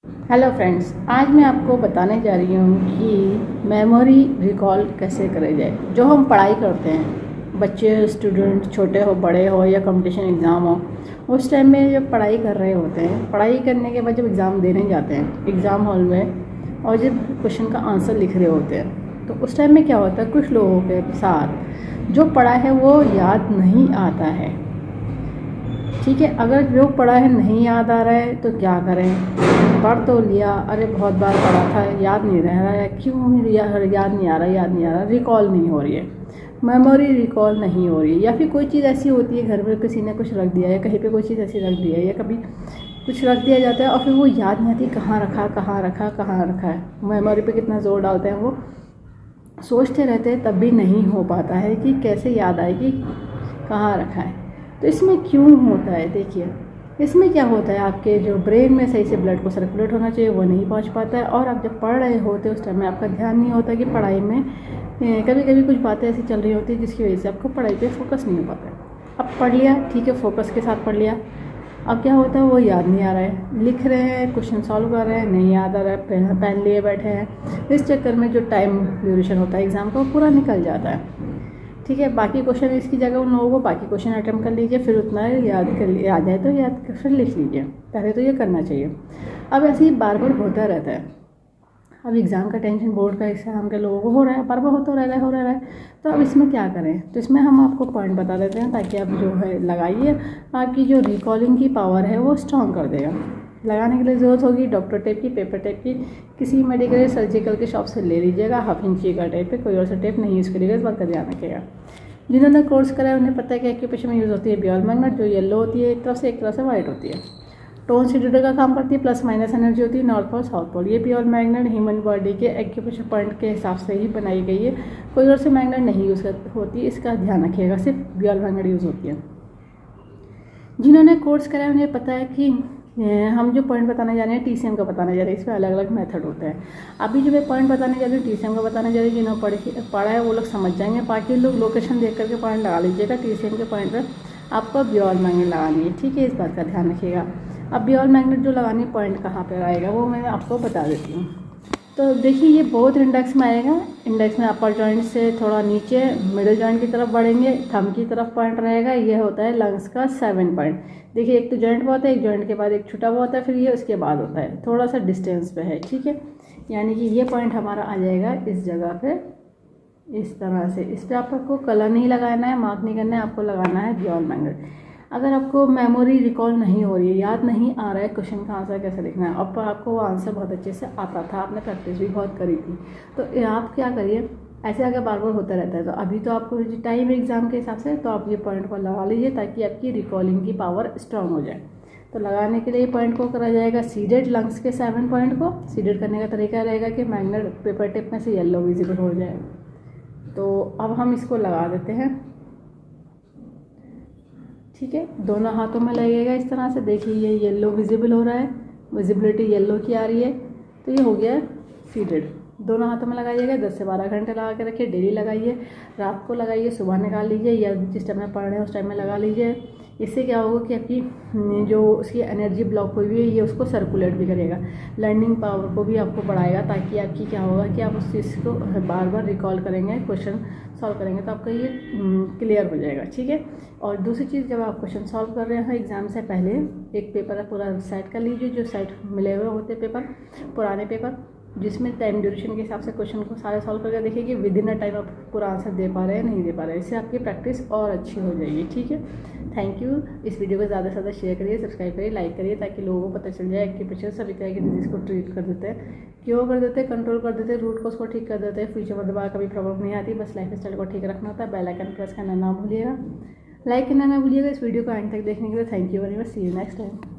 Hello friends, आज मैं आपको बताने जा रही हूँ कि मेमोरी रिकॉल कैसे करे जाए। जो हम पढ़ाई करते हैं, बच्चे स्टूडेंट छोटे हो बड़े हो या कंपटीशन एग्ज़ाम हो, उस टाइम में जब पढ़ाई कर रहे होते हैं, पढ़ाई करने के बाद जब एग्ज़ाम देने जाते हैं एग्ज़ाम हॉल में और जब क्वेश्चन का आंसर लिख रहे होते हैं, तो उस टाइम में क्या होता है, कुछ लोगों के साथ जो पढ़ा है वो याद नहीं आता है। ठीक है, अगर जो पढ़ा है नहीं याद आ रहा है तो क्या करें? पढ़ तो लिया, अरे बहुत बार पढ़ा था, याद नहीं रह रहा है, क्यों याद नहीं आ रहा, रिकॉल नहीं हो रही है, मेमोरी रिकॉल नहीं हो रही है। या फिर कोई चीज़ ऐसी होती है, घर में किसी ने कुछ रख दिया है, कहीं पे कोई चीज़ ऐसी रख दी है, या कभी कुछ रख दिया जाता है और फिर वो याद नहीं आती कहाँ रखा है। मेमोरी पे कितना ज़ोर डालते हैं, वो सोचते रहते हैं, तब भी नहीं हो पाता है कि कैसे याद आएगी कहाँ रखा है। तो इसमें क्यों होता है? देखिए, इसमें क्या होता है, आपके जो ब्रेन में सही से ब्लड को सर्कुलेट होना चाहिए वो नहीं पहुंच पाता है, और आप जब पढ़ रहे होते उस टाइम में आपका ध्यान नहीं होता कि पढ़ाई में कभी कभी कुछ बातें ऐसी चल रही होती है जिसकी वजह से आपको पढ़ाई पे फोकस नहीं हो पाता है। अब पढ़ लिया, ठीक है, फोकस के साथ पढ़ लिया, अब क्या होता है, वो याद नहीं आ रहा है, लिख रहे हैं, क्वेश्चन सॉल्व कर रहे हैं, नहीं याद आ रहा है, पेन लिए बैठे हैं, इस चक्कर में जो टाइम ड्यूरेशन होता है एग्ज़ाम का वो पूरा निकल जाता है। ठीक है, बाकी क्वेश्चन इसकी जगह उन लोगों को बाकी क्वेश्चन अटेम्प्ट कर लीजिए, फिर उतना याद कर आ जाए तो याद कर फिर लिख लीजिए। पहले तो ये करना चाहिए। अब ऐसे ही बार बार होता रहता है। अब एग्ज़ाम का टेंशन, बोर्ड का एग्ज़ाम के लोगों को हो रहा है, बार बार होता रह रहा है। तो अब इसमें क्या करें? तो इसमें हम आपको पॉइंट बता देते हैं ताकि आप जो है लगाइए, आपकी जो रिकॉलिंग की पावर है वो स्ट्रॉन्ग कर देगा। लगाने के लिए ज़रूरत होगी डॉक्टर टेप की, पेपर टेप की, किसी मेडिकल या सर्जिकल के शॉप से ले लीजिएगा। 1/2 इंची का टेप है, कोई और सा टेप नहीं यूज़ करिएगा, इस बात का ध्यान रखिएगा। जिन्होंने कोर्स करा है उन्हें पता है कि एक्यूप्रेशर में यूज़ होती है बॉल मैग्नेट, जो येलो होती है एक तरफ से वाइट होती है। टोन सीडेटर का काम करती है, प्लस माइनस एनर्जी होती है नॉर्थ पोल साउथ पोल। ये बॉल मैग्नेट ह्यूमन बॉडी के एक्यूप्रेशर पॉइंट के हिसाब से ही बनाई गई है, कोई और से मैग्नेट नहीं यूज़ होती, इसका ध्यान रखिएगा, सिर्फ बॉल मैग्नेट यूज़ होती है। जिन्होंने कोर्स करा है उन्हें पता है कि हम जो पॉइंट बताने जा रहे हैं टीसीएम का बताने जा रहे हैं, इसमें अलग अलग मेथड होते हैं। अभी जो मैं पॉइंट बताने जा रही हूँ टीसीएम का बताने जा रही हूँ, जिन्होंने पढ़ा है वो लोग समझ जाएंगे, बाकी लोग लोकेशन देख करके पॉइंट लगा लीजिएगा। टीसीएम के पॉइंट पर आपको बॉल मैग्नेट लगानी है, ठीक है, इस बात का ध्यान रखिएगा। अब बॉल मैग्नेट जो लगानी है, पॉइंट कहाँ पर आएगा वो मैं आपको बता देती हूँ। तो देखिए, ये बहुत इंडेक्स में आएगा। इंडेक्स में अपर जॉइंट से थोड़ा नीचे मिडिल जॉइंट की तरफ बढ़ेंगे, थंब की तरफ पॉइंट रहेगा। ये होता है लंग्स का 7 पॉइंट। देखिए, एक तो जॉइंट बहुत है, एक जॉइंट के बाद एक छुटा हुआ होता है, फिर ये उसके बाद होता है, थोड़ा सा डिस्टेंस पे है, ठीक है। यानी कि ये पॉइंट हमारा आ जाएगा इस जगह पे, इस तरह से। इस पर आपको कलर नहीं लगाना है, मार्क नहीं करना है, आपको लगाना है बॉल मैग्नेट। अगर आपको मेमोरी रिकॉल नहीं हो रही है, याद नहीं आ रहा है क्वेश्चन का आंसर कैसे लिखना है, अब आपको वो आंसर बहुत अच्छे से आता था, आपने प्रैक्टिस भी बहुत करी थी, तो आप क्या करिए, ऐसे अगर बार बार होता रहता है तो अभी तो आपको टाइम एग्ज़ाम के हिसाब से तो आप ये पॉइंट को लगा लीजिए ताकि आपकी रिकॉलिंग की पावर स्ट्रांग हो जाए। तो लगाने के लिए पॉइंट को करा जाएगा सीडेड, लंग्स के 7 पॉइंट को सीडेड करने का तरीका रहेगा कि मैग्नेट पेपर टिप में से येलो विजिबल हो जाए। तो अब हम इसको लगा देते हैं, ठीक है, दोनों हाथों में लगेगा इस तरह से। देखिए, ये येलो विजिबल हो रहा है, विजिबिलिटी येलो की आ रही है, तो ये हो गया सीडेड। दोनों हाथों में लगाइएगा, 10 से 12 घंटे लगा के रखिए, डेली लगाइए, रात को लगाइए, सुबह निकाल लीजिए, या जिस टाइम में पढ़ रहे हैं उस टाइम में लगा लीजिए। इससे क्या होगा कि आपकी जो उसकी एनर्जी ब्लॉक हुई हुई है ये उसको सर्कुलेट भी करेगा, लर्निंग पावर को भी आपको बढ़ाएगा, ताकि आपकी क्या होगा कि आप उस चीज़ को बार बार रिकॉल करेंगे, क्वेश्चन सॉल्व करेंगे तो आपका ये क्लियर हो जाएगा, ठीक है। और दूसरी चीज़, जब आप क्वेश्चन सॉल्व कर रहे हैं एग्ज़ाम से पहले, एक पेपर पूरा सेट कर लीजिए, जो सेट मिले हुए होते पेपर, पुराने पेपर, जिसमें टाइम ड्यूरेशन के हिसाब से क्वेश्चन को सारे सॉल्व करके देखिए कि विद इन अ टाइम आप पूरा आंसर दे पा रहे हैं नहीं दे पा रहे हैं। इससे आपकी प्रैक्टिस और अच्छी हो जाएगी, ठीक है। Thank you. इस वीडियो को ज़्यादा से ज़्यादा शेयर करिए, सब्सक्राइब करिए, लाइक करिए, ताकि लोगों को पता चल जाए कि पेशेंट सभी तरह की डिजीज़ को ट्रीट कर देते हैं, क्यों कर देते हैं, कंट्रोल कर देते हैं, रूट कोज को ठीक कर देते हैं, फ्यूचर में दोबारा कभी प्रॉब्लम नहीं आती। बस लाइफ स्टाइल को ठीक रखना होता है। बेल आइकन प्रेस करना ना भूलिएगा, लाइक करना ना भूलिएगा। इस वीडियो को एंड तक देखने के लिए thank you very much. See you next time.